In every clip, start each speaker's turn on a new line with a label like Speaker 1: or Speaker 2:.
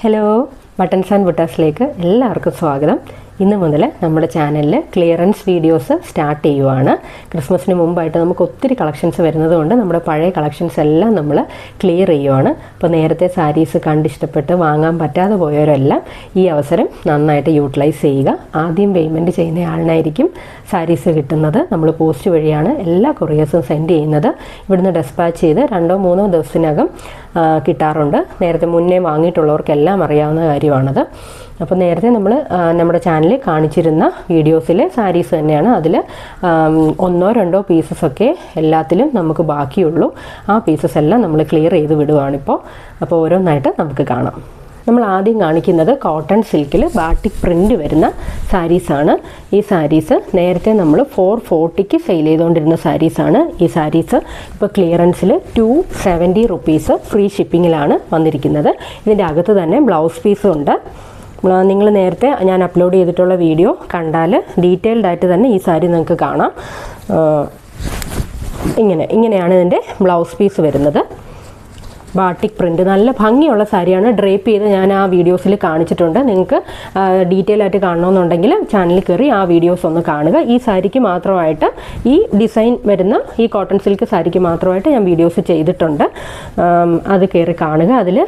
Speaker 1: Hello, buttons and ബുട്ടാസിലേക്ക് എല്ലാവർക്കും സ്വാഗതം. ഇന്ന് മുതൽ നമ്മുടെ ചാനലിൽ ക്ലിയറൻസ് വീഡിയോസ് സ്റ്റാർട്ട് ചെയ്യുവാണ്. ക്രിസ്മസിന് മുമ്പായിട്ട് നമുക്ക് ഒത്തിരി കളക്ഷൻസ് വരുന്നത് കൊണ്ട് നമ്മുടെ പഴയ കളക്ഷൻസ് എല്ലാം നമ്മൾ ക്ലിയർ ചെയ്യുവാണ്. അപ്പോൾ നേരത്തെ സാരീസ് കണ്ടിഷ്ടപ്പെട്ട് വാങ്ങാൻ പറ്റാതെ പോയവരെല്ലാം ഈ അവസരം നന്നായിട്ട് യൂട്ടിലൈസ് ചെയ്യുക. ആദ്യം പേയ്മെൻറ്റ് ചെയ്യുന്ന ആളിനായിരിക്കും സാരീസ് കിട്ടുന്നത്. നമ്മൾ പോസ്റ്റ് വഴിയാണ് എല്ലാ കൊറിയേഴ്സും സെൻഡ് ചെയ്യുന്നത്. ഇവിടുന്ന് ഡെസ്പാച്ച് ചെയ്ത് 2-3 ദിവസത്തിനകം കിട്ടാറുണ്ട്. നേരത്തെ മുന്നേ വാങ്ങിയിട്ടുള്ളവർക്കെല്ലാം അറിയാവുന്ന കാര്യമാണത്. അപ്പോൾ നേരത്തെ നമ്മൾ നമ്മുടെ ചാനലിൽ കാണിച്ചിരുന്ന വീഡിയോസിലെ സാരീസ് തന്നെയാണ്. അതിൽ 1-2 പീസസൊക്കെ എല്ലാത്തിലും നമുക്ക് ബാക്കിയുള്ളൂ. ആ പീസസ് എല്ലാം നമ്മൾ ക്ലിയർ ചെയ്ത് വിടുവാണിപ്പോൾ. അപ്പോൾ ഓരോന്നായിട്ട് നമുക്ക് കാണാം. നമ്മൾ ആദ്യം കാണിക്കുന്നത് കോട്ടൺ സിൽക്കിൽ ബാട്ടിക് പ്രിൻ്റ് വരുന്ന സാരീസാണ്. ഈ സാരീസ് നേരത്തെ നമ്മൾ 440 സെയിൽ ചെയ്തുകൊണ്ടിരുന്ന സാരീസാണ്. ഈ സാരീസ് ഇപ്പോൾ ക്ലിയറൻസിൽ 270 റുപ്പീസ് ഫ്രീ ഷിപ്പിങ്ങിലാണ് വന്നിരിക്കുന്നത്. ഇതിൻ്റെ അകത്ത് തന്നെ ബ്ലൗസ് പീസും ഉണ്ട്. നിങ്ങൾ നേരത്തെ ഞാൻ അപ്ലോഡ് ചെയ്തിട്ടുള്ള വീഡിയോ കണ്ടാൽ ഡീറ്റെയിൽഡ് ആയിട്ട് തന്നെ ഈ സാരി നിങ്ങൾക്ക് കാണാം. ഇങ്ങനെയാണ് ഇതിൻ്റെ ബ്ലൗസ് പീസ് വരുന്നത്. ബാട്ടിക് പ്രിൻ്റ് നല്ല ഭംഗിയുള്ള സാരിയാണ്. ഡ്രേപ്പ് ചെയ്ത് ഞാൻ ആ വീഡിയോസിൽ കാണിച്ചിട്ടുണ്ട്. നിങ്ങൾക്ക് ഡീറ്റെയിൽ ആയിട്ട് കാണണമെന്നുണ്ടെങ്കിൽ ചാനലിൽ കയറി ആ വീഡിയോസ് ഒന്ന് കാണുക. ഈ സാരിക്ക് മാത്രമായിട്ട്, ഈ ഡിസൈൻ വരുന്ന ഈ കോട്ടൺ സിൽക്ക് സാരിക്ക് മാത്രമായിട്ട് ഞാൻ വീഡിയോസ് ചെയ്തിട്ടുണ്ട്. അത് കയറി കാണുക. അതിൽ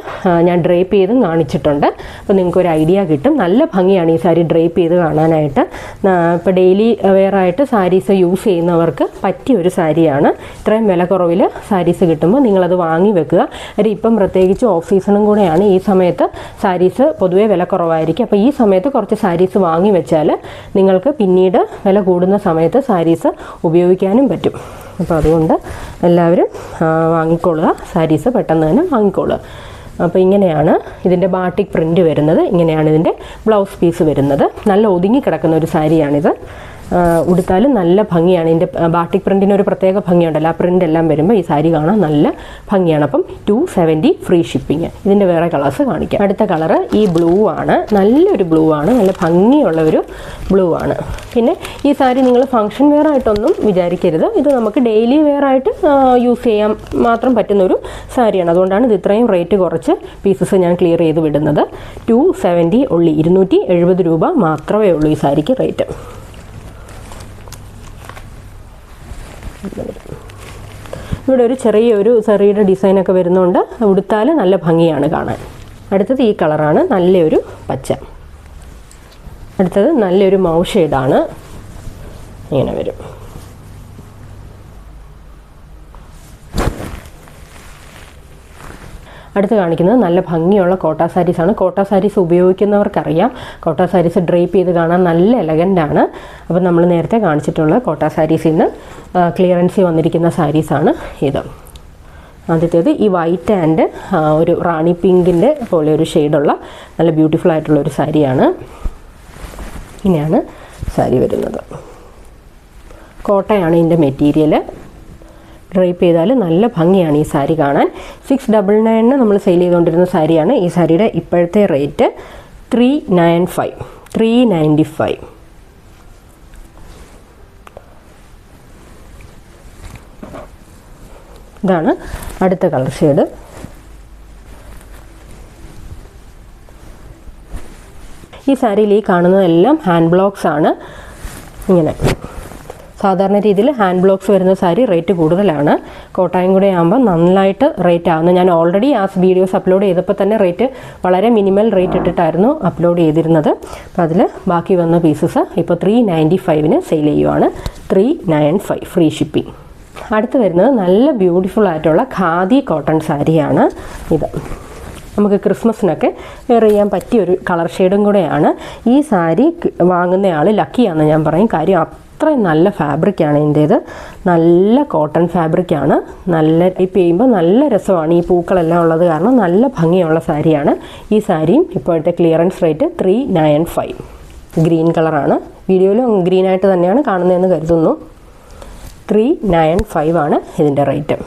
Speaker 1: ഞാൻ ഡ്രേപ്പ് ചെയ്തും കാണിച്ചിട്ടുണ്ട്. അപ്പോൾ നിങ്ങൾക്കൊരു ഐഡിയ കിട്ടും. നല്ല ഭംഗിയാണ് ഈ സാരി ഡ്രേപ്പ് ചെയ്ത് കാണാനായിട്ട്. ഇപ്പോൾ ഡെയിലി വെയറായിട്ട് സാരീസ് യൂസ് ചെയ്യുന്നവർക്ക് പറ്റിയൊരു സാരിയാണ്. ഇത്രയും വില കുറവിൽ സാരീസ് കിട്ടുമ്പോൾ നിങ്ങളത് വാങ്ങി വെക്കുക. ഇപ്പം പ്രത്യേകിച്ച് ഓഫ് സീസണും കൂടെയാണ്. ഈ സമയത്ത് സാരീസ് പൊതുവേ വില കുറവായിരിക്കും. അപ്പോൾ ഈ സമയത്ത് കുറച്ച് സാരീസ് വാങ്ങി വെച്ചാൽ നിങ്ങൾക്ക് പിന്നീട് വില കൂടുന്ന സമയത്ത് സാരീസ് ഉപയോഗിക്കാനും പറ്റും. അപ്പോൾ അതുകൊണ്ട് എല്ലാവരും വാങ്ങിക്കൊള്ളുക. സാരീസ് പെട്ടെന്ന് തന്നെ വാങ്ങിക്കൊള്ളുക. അപ്പോൾ ഇങ്ങനെയാണ് ഇതിൻ്റെ ബാട്ടിക് പ്രിൻ്റ് വരുന്നത്. ഇങ്ങനെയാണ് ഇതിൻ്റെ ബ്ലൗസ് പീസ് വരുന്നത്. നല്ല ഒതുങ്ങി കിടക്കുന്ന ഒരു സാരിയാണിത്. ഉടുത്താലും നല്ല ഭംഗിയാണ്. ഇതിൻ്റെ ബാട്ടിക് പ്രിൻറ്റിന് ഒരു പ്രത്യേക ഭംഗിയുണ്ടല്ലോ. ആ പ്രിൻ്റ് എല്ലാം വരുമ്പോൾ ഈ സാരി കാണാൻ നല്ല ഭംഗിയാണ്. അപ്പം 270 ഫ്രീ ഷിപ്പിങ്. ഇതിൻ്റെ വേറെ കളേഴ്സ് കാണിക്കാം. അടുത്ത കളറ് ഈ ബ്ലൂ ആണ്. നല്ലൊരു ബ്ലൂ ആണ്. നല്ല ഭംഗിയുള്ള ഒരു ബ്ലൂ ആണ്. പിന്നെ ഈ സാരി നിങ്ങൾ ഫങ്ഷൻ വെയർ ആയിട്ടൊന്നും വിചാരിക്കരുത്. ഇത് നമുക്ക് ഡെയിലി വെയർ ആയിട്ട് യൂസ് ചെയ്യാൻ മാത്രം പറ്റുന്നൊരു സാരിയാണ്. അതുകൊണ്ടാണ് ഇത് ഇത്രയും റേറ്റ് കുറച്ച് പീസസ് ഞാൻ ക്ലിയർ ചെയ്ത് വിടുന്നത്. 270 ഉള്ളി, 270 രൂപ മാത്രമേ ഉള്ളൂ ഈ സാരിക്ക് റേറ്റ്. ഇവിടെ ഒരു ചെറിയൊരു ചെറിയുടെ ഡിസൈനൊക്കെ വരുന്നുണ്ട്. ഉടുത്താൽ നല്ല ഭംഗിയാണ് കാണാൻ. അടുത്തത് ഈ കളറാണ്. നല്ലൊരു പച്ച. അടുത്തത് നല്ലൊരു മൗ ഷെയ്ഡാണ്. ഇങ്ങനെ വരും. അടുത്ത് കാണിക്കുന്നത് നല്ല ഭംഗിയുള്ള കോട്ട സാരീസാണ്. കോട്ട സാരീസ് ഉപയോഗിക്കുന്നവർക്കറിയാം. കോട്ട സാരീസ് ഡ്രേപ്പ് ചെയ്ത് കാണാൻ നല്ല എലഗൻ്റാണ്. അപ്പോൾ നമ്മൾ നേരത്തെ കാണിച്ചിട്ടുള്ള കോട്ട സാരീസിൽ നിന്ന് ക്ലിയറൻസിൽ വന്നിരിക്കുന്ന സാരീസാണ് ഇത്. ആദ്യത്തേത് ഈ വൈറ്റ് ആൻഡ് ഒരു റാണി പിങ്കിൻ്റെ പോലെ ഒരു ഷെയ്ഡുള്ള നല്ല ബ്യൂട്ടിഫുൾ ആയിട്ടുള്ളൊരു സാരിയാണ്. ഇങ്ങനെയാണ് സാരി വരുന്നത്. കോട്ടയാണ് ഇതിൻ്റെ മെറ്റീരിയൽ. ഡ്രൈപ്പ് ചെയ്താൽ നല്ല ഭംഗിയാണ് ഈ സാരി കാണാൻ. 699 നമ്മൾ സെയിൽ ചെയ്തുകൊണ്ടിരുന്ന സാരിയാണ്. ഈ സാരിയുടെ ഇപ്പോഴത്തെ റേറ്റ് 395. ഇതാണ് അടുത്ത കളർ ഷെയ്ഡ്. ഈ സാരിയിൽ ഈ കാണുന്നതെല്ലാം ഹാൻഡ് ബ്ലോക്സ് ആണ്. ഇങ്ങനെ സാധാരണ രീതിയിൽ ഹാൻഡ് ബ്ലോക്സ് വരുന്ന സാരി റേറ്റ് കൂടുതലാണ്. കോട്ടായും കൂടെ ആകുമ്പോൾ നന്നായിട്ട് റേറ്റ് ആകുന്നു. ഞാൻ ഓൾറെഡി ആ വീഡിയോസ് അപ്ലോഡ് ചെയ്തപ്പോൾ തന്നെ റേറ്റ് വളരെ മിനിമൽ റേറ്റ് ഇട്ടിട്ടായിരുന്നു അപ്ലോഡ് ചെയ്തിരുന്നത്. അപ്പോൾ അതിൽ ബാക്കി വന്ന പീസസ് ഇപ്പോൾ 395 സെയിൽ ചെയ്യുവാണ്. 395 ഫ്രീ ഷിപ്പിംഗ്. അടുത്ത് വരുന്നത് നല്ല ബ്യൂട്ടിഫുൾ ആയിട്ടുള്ള ഖാദി കോട്ടൺ സാരിയാണ് ഇത്. നമുക്ക് ക്രിസ്മസിനൊക്കെ വെയർ ചെയ്യാൻ പറ്റിയൊരു കളർ ഷെയ്ഡും കൂടെയാണ്. ഈ സാരി വാങ്ങുന്നയാൾ ലക്കിയാണെന്ന് ഞാൻ പറയും. കാര്യം അത്രയും നല്ല ഫാബ്രിക്കാണ് ഇതിൻ്റേത്. നല്ല കോട്ടൺ ഫാബ്രിക്കാണ്. നല്ല ടൈപ്പ് ചെയ്യുമ്പോൾ നല്ല രസമാണ്. ഈ പൂക്കളെല്ലാം ഉള്ളത് കാരണം നല്ല ഭംഗിയുള്ള സാരിയാണ്. ഈ സാരിയും ഇപ്പോഴത്തെ ക്ലിയറൻസ് റേറ്റ് 395. ഗ്രീൻ കളറാണ്. വീഡിയോയിലും ഗ്രീനായിട്ട് തന്നെയാണ് കാണുന്നതെന്ന് കരുതുന്നു. 395 ആണ് ഇതിൻ്റെ റേറ്റ്.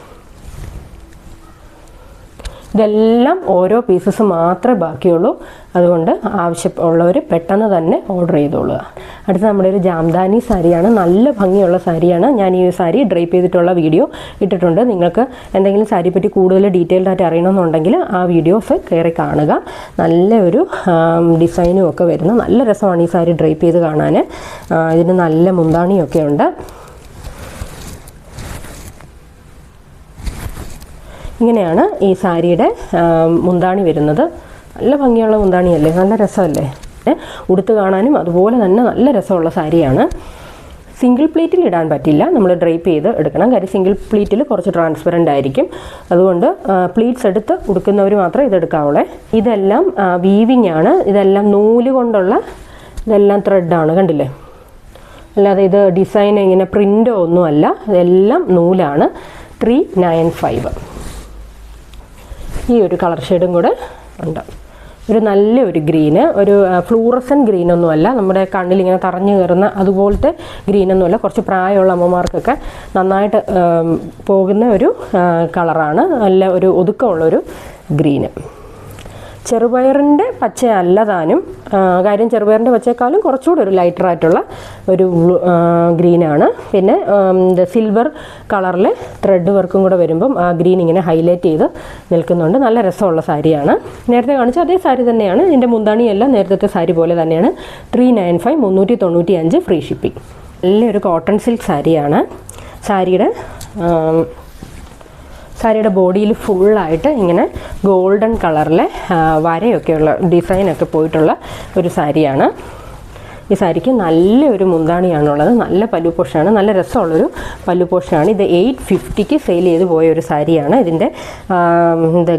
Speaker 1: ഇതെല്ലാം ഓരോ പീസസ് മാത്രമേ ബാക്കിയുള്ളൂ. അതുകൊണ്ട് ആവശ്യമുള്ളവർ പെട്ടെന്ന് തന്നെ ഓർഡർ ചെയ്തോളുക. അടുത്ത നമ്മുടെ ഒരു ജാംദാനി സാരിയാണ്. നല്ല ഭംഗിയുള്ള സാരിയാണ്. ഞാൻ ഈ സാരി ഡ്രൈപ്പ് ചെയ്തിട്ടുള്ള വീഡിയോ ഇട്ടിട്ടുണ്ട്. നിങ്ങൾക്ക് എന്തെങ്കിലും സാരിയെ പറ്റി കൂടുതൽ ഡീറ്റെയിൽഡ് ആയിട്ട് അറിയണമെന്നുണ്ടെങ്കിൽ ആ വീഡിയോസ് കയറി കാണുക. നല്ല ഒരു ഡിസൈനും ഒക്കെ വരുന്ന നല്ല രസമാണ് ഈ സാരി ഡ്രൈപ്പ് ചെയ്ത് കാണാൻ. ഇതിന് നല്ല മുന്താണിയൊക്കെ ഉണ്ട്. ഇങ്ങനെയാണ് ഈ സാരിയുടെ മുന്താണി വരുന്നത്. നല്ല ഭംഗിയുള്ള മുന്താണിയല്ലേ, നല്ല രസമല്ലേ. ഉടുത്ത് കാണാനും അതുപോലെ തന്നെ നല്ല രസമുള്ള സാരിയാണ്. സിംഗിൾ പ്ലീറ്റിൽ ഇടാൻ പറ്റില്ല, നമ്മൾ ഡ്രൈപ്പ് ചെയ്ത് എടുക്കണം. കാര്യം സിംഗിൾ പ്ലീറ്റിൽ കുറച്ച് ട്രാൻസ്പെറൻ്റ് ആയിരിക്കും. അതുകൊണ്ട് പ്ലീറ്റ്സ് എടുത്ത് ഉടുക്കുന്നവർ മാത്രമേ ഇതെടുക്കാവുള്ളേ. ഇതെല്ലാം വീവിങ് ആണ്. ഇതെല്ലാം നൂല് കൊണ്ടുള്ള, ഇതെല്ലാം ത്രെഡാണ്, കണ്ടില്ലേ. അല്ലാതെ ഇത് ഡിസൈൻ ഇങ്ങനെ പ്രിൻ്റോ ഒന്നുമല്ല, ഇതെല്ലാം നൂലാണ്. 395. ഈ ഒരു കളർ ഷെയ്ഡും കൂടെ ഉണ്ട്. ഒരു നല്ലൊരു ഗ്രീന്, ഒരു ഫ്ലൂറസൻ ഗ്രീനൊന്നുമല്ല, നമ്മുടെ കണ്ണിലിങ്ങനെ തറഞ്ഞു കയറുന്ന അതുപോലത്തെ ഗ്രീനൊന്നുമല്ല. കുറച്ച് പ്രായമുള്ള അമ്മമാർക്കൊക്കെ നന്നായിട്ട് പോകുന്ന ഒരു കളറാണ്. നല്ല ഒരു ഒതുക്കമുള്ളൊരു ഗ്രീന്. ചെറുപയറിൻ്റെ പച്ചയല്ല താനും, കാര്യം ചെറുപയറിൻ്റെ പച്ചയേക്കാളും കുറച്ചുകൂടി ഒരു ലൈറ്ററായിട്ടുള്ള ഒരു ഗ്രീനാണ്. പിന്നെ സിൽവർ കളറിൽ ത്രെഡ് വർക്കും കൂടെ വരുമ്പം ആ ഗ്രീൻ ഇങ്ങനെ ഹൈലൈറ്റ് ചെയ്ത് നിൽക്കുന്നുണ്ട്. നല്ല രസമുള്ള സാരിയാണ്. നേരത്തെ കാണിച്ച അതേ സാരി തന്നെയാണ്. ഇതിൻ്റെ മുന്താണിയെല്ലാം നേരത്തെ സാരി പോലെ തന്നെയാണ്. 395, 395 ഫ്രീ ഷിപ്പിംഗ്. നല്ലൊരു കോട്ടൺ സിൽക്ക് സാരിയാണ്. സാരിയുടെ ബോഡിയിൽ ഫുള്ളായിട്ട് ഇങ്ങനെ ഗോൾഡൻ കളറിലെ വരയൊക്കെയുള്ള ഡിസൈനൊക്കെ പോയിട്ടുള്ള ഒരു സാരിയാണ്. ഈ സാരിക്ക് നല്ലൊരു മുന്താണിയാണുള്ളത്. നല്ല പല്ലു പോഷനാണ്, നല്ല രസമുള്ളൊരു പല്ലു പോഷനാണ്. ഇത് 850 സെയിൽ ചെയ്ത് പോയ ഒരു സാരിയാണ്. ഇതിൻ്റെ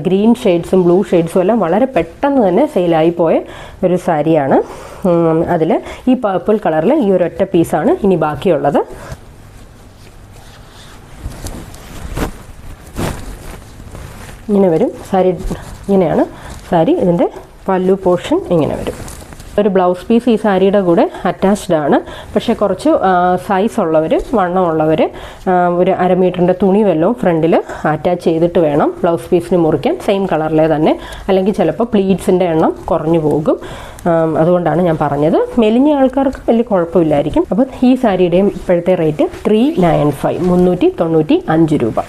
Speaker 1: ഗ്രീൻ ഷെയ്ഡ്സും ബ്ലൂ ഷെയ്ഡ്സും എല്ലാം വളരെ പെട്ടെന്ന് തന്നെ സെയിലായി പോയ ഒരു സാരിയാണ്. അതിൽ ഈ പർപ്പിൾ കളറിൽ ഈ ഒരൊറ്റ പീസാണ് ഇനി ബാക്കിയുള്ളത്. ഇങ്ങനെ വരും സാരി. ഇങ്ങനെയാണ് സാരി. ഇതിൻ്റെ പല്ലു പോർഷൻ ഇങ്ങനെ വരും. ഒരു ബ്ലൗസ് പീസ് ഈ സാരിയുടെ കൂടെ അറ്റാച്ച്ഡ് ആണ്. പക്ഷേ കുറച്ച് സൈസ് ഉള്ളവർ, വണ്ണമുള്ളവർ ഒരു 1/2 മീറ്ററിൻ്റെ തുണി വല്ലതും ഫ്രണ്ടിൽ അറ്റാച്ച് ചെയ്തിട്ട് വേണം ബ്ലൗസ് പീസിന് മുറിക്കാൻ. സെയിം കളറിലെ തന്നെ, അല്ലെങ്കിൽ ചിലപ്പോൾ പ്ലീറ്റ്സിൻ്റെ എണ്ണം കുറഞ്ഞു പോകും. അതുകൊണ്ടാണ് ഞാൻ പറഞ്ഞത്. മെലിഞ്ഞ ആൾക്കാർക്ക് വലിയ കുഴപ്പമില്ലായിരിക്കും. അപ്പോൾ ഈ സാരിയുടെയും ഇപ്പോഴത്തെ റേറ്റ് 395, 395 രൂപ.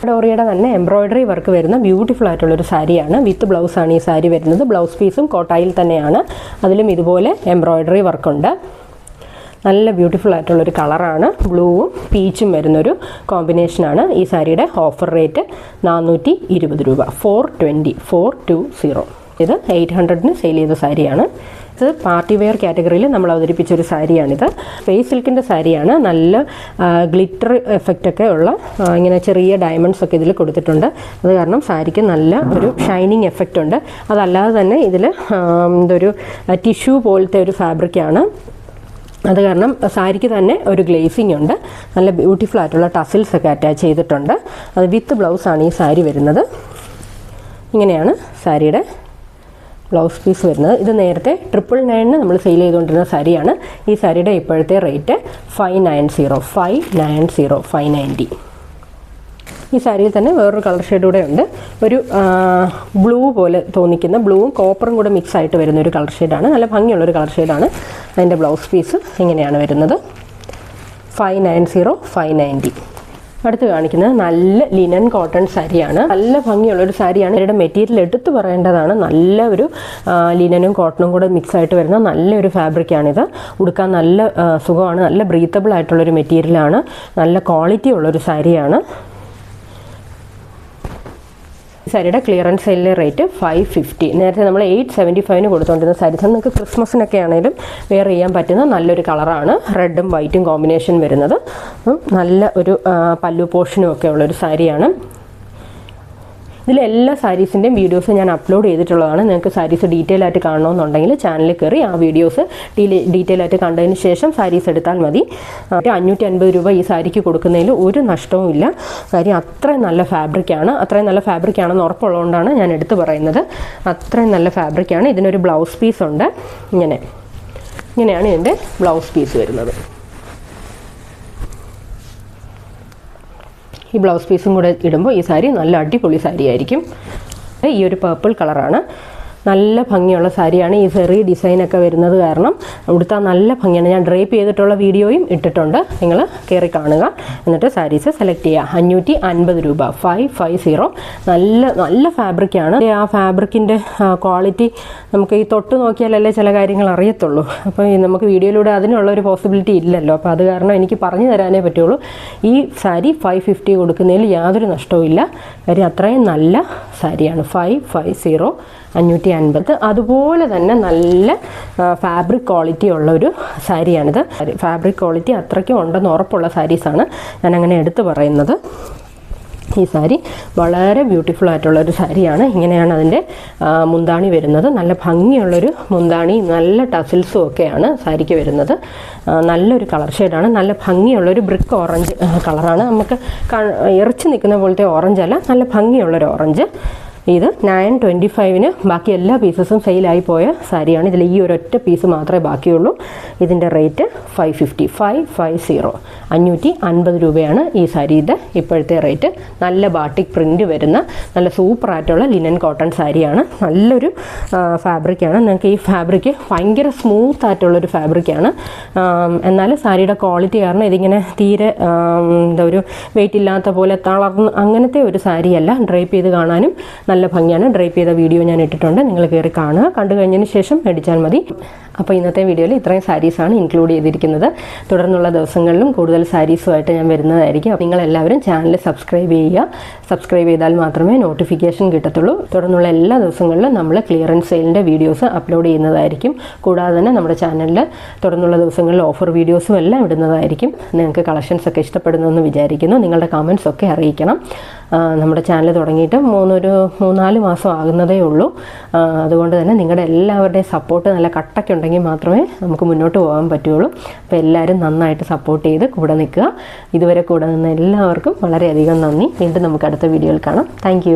Speaker 1: ഡോറിയുടെ തന്നെ എംബ്രോയ്ഡറി വർക്ക് വരുന്ന ബ്യൂട്ടിഫുൾ ആയിട്ടുള്ളൊരു സാരിയാണ്. വിത്ത് ബ്ലൗസാണ് ഈ സാരി വരുന്നത്. ബ്ലൗസ് പീസും കോട്ടായിൽ തന്നെയാണ്. അതിലും ഇതുപോലെ എംബ്രോയ്ഡറി വർക്കുണ്ട്. നല്ല ബ്യൂട്ടിഫുൾ ആയിട്ടുള്ളൊരു കളറാണ്. ബ്ലൂവും പീച്ചും വരുന്നൊരു കോമ്പിനേഷനാണ്. ഈ സാരിയുടെ ഓഫർ റേറ്റ് 420 രൂപ. 420. ഇത് 800-ന് സെയിൽ ചെയ്ത സാരിയാണ്. ഇത് പാർട്ടി വെയർ കാറ്റഗറിയിൽ നമ്മൾ അവതരിപ്പിച്ചൊരു സാരിയാണിത്. ഫേസ് സിൽക്കിൻ്റെ സാരിയാണ്. നല്ല ഗ്ലിറ്റർ എഫക്റ്റൊക്കെ ഉള്ള ഇങ്ങനെ ചെറിയ ഡയമണ്ട്സ് ഒക്കെ ഇതിൽ കൊടുത്തിട്ടുണ്ട്. അത് കാരണം സാരിക്ക് നല്ല ഒരു ഷൈനിങ് എഫക്റ്റ് ഉണ്ട്. അതല്ലാതെ തന്നെ ഇതിൽ ഇതൊരു ടിഷ്യൂ പോലത്തെ ഒരു ഫാബ്രിക്കാണ്. അത് കാരണം സാരിക്ക് തന്നെ ഒരു ഗ്ലേസിങ് ഉണ്ട്. നല്ല ബ്യൂട്ടിഫുൾ ആയിട്ടുള്ള ടസിൽസ് ഒക്കെ അറ്റാച്ച് ചെയ്തിട്ടുണ്ട്. അത് വിത്ത് ബ്ലൗസാണ് ഈ സാരി വരുന്നത്. ഇങ്ങനെയാണ് സാരിയുടെ ബ്ലൗസ് പീസ് വരുന്നത്. ഇത് നേരത്തെ 999 നമ്മൾ സെയിൽ ചെയ്തുകൊണ്ടിരുന്ന സാരിയാണ്. ഈ സാരിയുടെ ഇപ്പോഴത്തെ റേറ്റ് 590. ഈ സാരിയിൽ തന്നെ വേറൊരു കളർ ഷെയ്ഡ് കൂടെ ഉണ്ട്. ഒരു ബ്ലൂ പോലെ തോന്നിക്കുന്ന, ബ്ലൂവും കോപ്പറും കൂടെ മിക്സ് ആയിട്ട് വരുന്ന ഒരു കളർ ഷെയ്ഡാണ്. നല്ല ഭംഗിയുള്ളൊരു കളർ ഷെയ്ഡാണ്. അതിൻ്റെ ബ്ലൗസ് പീസ് ഇങ്ങനെയാണ് വരുന്നത്. 590. അടുത്ത് കാണിക്കുന്നത് നല്ല ലിനൻ കോട്ടൺ സാരിയാണ്. നല്ല ഭംഗിയുള്ളൊരു സാരിയാണ്. ഇതിൻ്റെ മെറ്റീരിയൽ എടുത്ത് പറയേണ്ടതാണ്. നല്ല ഒരു ലിനനും കോട്ടണും കൂടെ മിക്സ് ആയിട്ട് വരുന്ന നല്ലൊരു ഫാബ്രിക്കാണിത്. ഉടുക്കാൻ നല്ല സുഖമാണ്. നല്ല ബ്രീത്തബിൾ ആയിട്ടുള്ളൊരു മെറ്റീരിയലാണ്. നല്ല ക്വാളിറ്റി ഉള്ളൊരു സാരിയാണ്. സാരിയുടെ ക്ലിയറൻസ് സെയിലിൻ്റെ റേറ്റ് 550. നേരത്തെ നമ്മൾ 875 കൊടുത്തുകൊണ്ടിരുന്ന സാരീസ് നിങ്ങൾക്ക് ക്രിസ്മസിനൊക്കെ ആണെങ്കിലും വെയർ ചെയ്യാൻ പറ്റുന്ന നല്ലൊരു കളറാണ്. റെഡും വൈറ്റും കോമ്പിനേഷൻ വരുന്നത്. നല്ല ഒരു പല്ലു പോർഷനും ഒക്കെ ഉള്ളൊരു സാരിയാണ്. ഇതിലെല്ലാ സാരീസിൻ്റെയും വീഡിയോസ് ഞാൻ അപ്ലോഡ് ചെയ്തിട്ടുള്ളതാണ്. നിങ്ങൾക്ക് സാരീസ് ഡീറ്റെയിൽ ആയിട്ട് കാണണമെന്നുണ്ടെങ്കിൽ ചാനലിൽ കയറി ആ വീഡിയോസ് ഡീറ്റെയിൽ ആയിട്ട് കണ്ടതിന് ശേഷം സാരീസ് എടുത്താൽ മതി. 550 രൂപ ഈ സാരിക്ക് കൊടുക്കുന്നതിൽ ഒരു നഷ്ടവുമില്ല. കാര്യം അത്രയും നല്ല ഫാബ്രിക്കാണ്. അത്രയും നല്ല ഫാബ്രിക്കാണെന്ന് ഉറപ്പുള്ളതുകൊണ്ടാണ് ഞാൻ എടുത്തു പറയുന്നത്. അത്രയും നല്ല ഫാബ്രിക്കാണ്. ഇതിനൊരു ബ്ലൗസ് പീസ് ഉണ്ട്. ഇങ്ങനെയാണ് ഇതിൻ്റെ ബ്ലൗസ് പീസ് വരുന്നത്. ഈ ബ്ലൗസ് പീസും കൂടെ ഇടുമ്പോൾ ഈ സാരി നല്ല അടിപൊളി സാരി ആയിരിക്കും. ഈ ഒരു പർപ്പിൾ കളറാണ്. നല്ല ഭംഗിയുള്ള സാരിയാണ്. ഈ സെറി ഡിസൈനൊക്കെ വരുന്നത് കാരണം ഉടുത്താൽ നല്ല ഭംഗിയാണ്. ഞാൻ ഡ്രേപ്പ് ചെയ്തിട്ടുള്ള വീഡിയോയും ഇട്ടിട്ടുണ്ട്, നിങ്ങൾ കയറി കാണുക. എന്നിട്ട് സാരീസ് സെലക്ട് ചെയ്യുക. 550 രൂപ, 550. നല്ല ഫാബ്രിക്കാണ്. ആ ഫാബ്രിക്കിൻ്റെ ക്വാളിറ്റി നമുക്ക് ഈ തൊട്ട് നോക്കിയാലല്ലേ ചില കാര്യങ്ങൾ അറിയത്തുള്ളൂ. അപ്പോൾ നമുക്ക് വീഡിയോയിലൂടെ അതിനുള്ളൊരു പോസിബിലിറ്റി ഇല്ലല്ലോ. അപ്പോൾ അത് കാരണം എനിക്ക് പറഞ്ഞു തരാനേ പറ്റുള്ളൂ. ഈ സാരി 550 കൊടുക്കുന്നതിൽ യാതൊരു നഷ്ടവും ഇല്ല. കാര്യം അത്രയും നല്ല സാരിയാണ്. 550, 550. അതുപോലെ തന്നെ നല്ല ഫാബ്രിക് ക്വാളിറ്റി ഉള്ളൊരു സാരിയാണിത്. ഫാബ്രിക് ക്വാളിറ്റി അത്രയ്ക്കും ഉണ്ടെന്ന് ഉറപ്പുള്ള സാരീസാണ് ഞാൻ അങ്ങനെ എടുത്തു പറയുന്നത്. ഈ സാരി വളരെ ബ്യൂട്ടിഫുൾ ആയിട്ടുള്ളൊരു സാരിയാണ്. ഇങ്ങനെയാണ് അതിൻ്റെ മുന്താണി വരുന്നത്. നല്ല ഭംഗിയുള്ളൊരു മുന്താണി, നല്ല ടസിൽസും ഒക്കെയാണ് സാരിക്ക് വരുന്നത്. നല്ലൊരു കളർ ഷെയ്ഡാണ്. നല്ല ഭംഗിയുള്ളൊരു ബ്രിക്ക് ഓറഞ്ച് കളറാണ്. നമുക്ക് ഇറച്ചി നിൽക്കുന്ന പോലത്തെ ഓറഞ്ചല്ല, നല്ല ഭംഗിയുള്ളൊരു ഓറഞ്ച്. ഇത് 925-ന് ബാക്കി എല്ലാ പീസസും സെയിലായി പോയ സാരിയാണ്. ഇതിൽ ഈ ഒരൊറ്റ പീസ് മാത്രമേ ബാക്കിയുള്ളൂ. ഇതിൻ്റെ റേറ്റ് 550, 550 രൂപയാണ് ഈ സാരിയുടെ ഇപ്പോഴത്തെ റേറ്റ്. നല്ല ബാട്ടിക് പ്രിൻ്റ് വരുന്ന നല്ല സൂപ്പറായിട്ടുള്ള ലിനൻ കോട്ടൺ സാരിയാണ്. നല്ലൊരു ഫാബ്രിക്കാണ്. നിങ്ങൾക്ക് ഈ ഫാബ്രിക്ക് ഭയങ്കര സ്മൂത്ത് ആയിട്ടുള്ളൊരു ഫാബ്രിക്കാണ്. എന്നാൽ സാരിയുടെ ക്വാളിറ്റി കാരണം ഇതിങ്ങനെ തീരെ എന്താ ഒരു വെയിറ്റ് ഇല്ലാത്ത പോലെ തളർന്ന് അങ്ങനത്തെ ഒരു സാരിയല്ല. ഡ്രൈപ്പ് ചെയ്ത് കാണാനും നല്ല ഭംഗിയാണ്. ഡ്രൈപ്പ് ചെയ്ത വീഡിയോ ഞാൻ ഇട്ടിട്ടുണ്ട്, നിങ്ങൾ കയറി കാണുക. കണ്ടു കഴിഞ്ഞതിന് ശേഷം മേടിച്ചാൽ മതി. അപ്പോൾ ഇന്നത്തെ വീഡിയോയിൽ ഇത്രയും സാരീസാണ് ഇൻക്ലൂഡ് ചെയ്തിരിക്കുന്നത്. തുടർന്നുള്ള ദിവസങ്ങളിലും കൂടുതൽ സാരീസുമായിട്ട് ഞാൻ വരുന്നതായിരിക്കും. അപ്പോൾ നിങ്ങളെല്ലാവരും ചാനൽ സബ്സ്ക്രൈബ് ചെയ്യുക. സബ്സ്ക്രൈബ് ചെയ്താൽ മാത്രമേ നോട്ടിഫിക്കേഷൻ കിട്ടത്തുള്ളൂ. തുടർന്നുള്ള എല്ലാ ദിവസങ്ങളിലും നമ്മൾ ക്ലിയറൻസ് സെയിലിൻ്റെ വീഡിയോസ് അപ്ലോഡ് ചെയ്യുന്നതായിരിക്കും. കൂടാതെ തന്നെ നമ്മുടെ ചാനലിൽ തുടർന്നുള്ള ദിവസങ്ങളിൽ ഓഫർ വീഡിയോസും എല്ലാം ഇടുന്നതായിരിക്കും. നിങ്ങൾക്ക് കളക്ഷൻസ് ഒക്കെ ഇഷ്ടപ്പെടുന്നുവെന്ന് വിചാരിക്കുന്നു. നിങ്ങളുടെ കമൻസ് ഒക്കെ അറിയിക്കണം. നമ്മുടെ ചാനൽ തുടങ്ങിയിട്ട് 3-4 മാസം ആകുന്നതേ ഉള്ളൂ. അതുകൊണ്ട് തന്നെ നിങ്ങളുടെ എല്ലാവരുടെയും സപ്പോർട്ട് നല്ല കട്ടയ്ക്കുണ്ടെങ്കിൽ മാത്രമേ നമുക്ക് മുന്നോട്ട് പോകാൻ പറ്റുള്ളൂ. അപ്പോൾ എല്ലാവരും നന്നായിട്ട് സപ്പോർട്ട് ചെയ്ത് കൂടെ നിൽക്കുക. ഇതുവരെ കൂടെ നിന്ന എല്ലാവർക്കും വളരെയധികം നന്ദി. വീണ്ടും നമുക്ക് അടുത്ത വീഡിയോയിൽ കാണാം. താങ്ക്